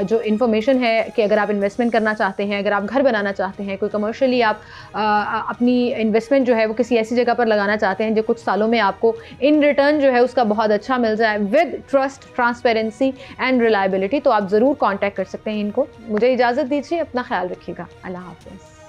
जो इन्फॉर्मेशन है कि अगर आप इन्वेस्टमेंट करना चाहते हैं, अगर आप घर बनाना चाहते हैं, कोई कमर्शियली आप अपनी इन्वेस्टमेंट जो है वो किसी ऐसी जगह पर लगाना चाहते हैं जो कुछ सालों में आपको इन रिटर्न जो है उसका बहुत अच्छा मिल जाए with trust, transparency and reliability, तो आप ज़रूर कॉन्टैक्ट कर सकते हैं इनको। मुझे इजाज़त दीजिए, अपना ख्याल रखिएगा। अल्लाह हाफ़िज़।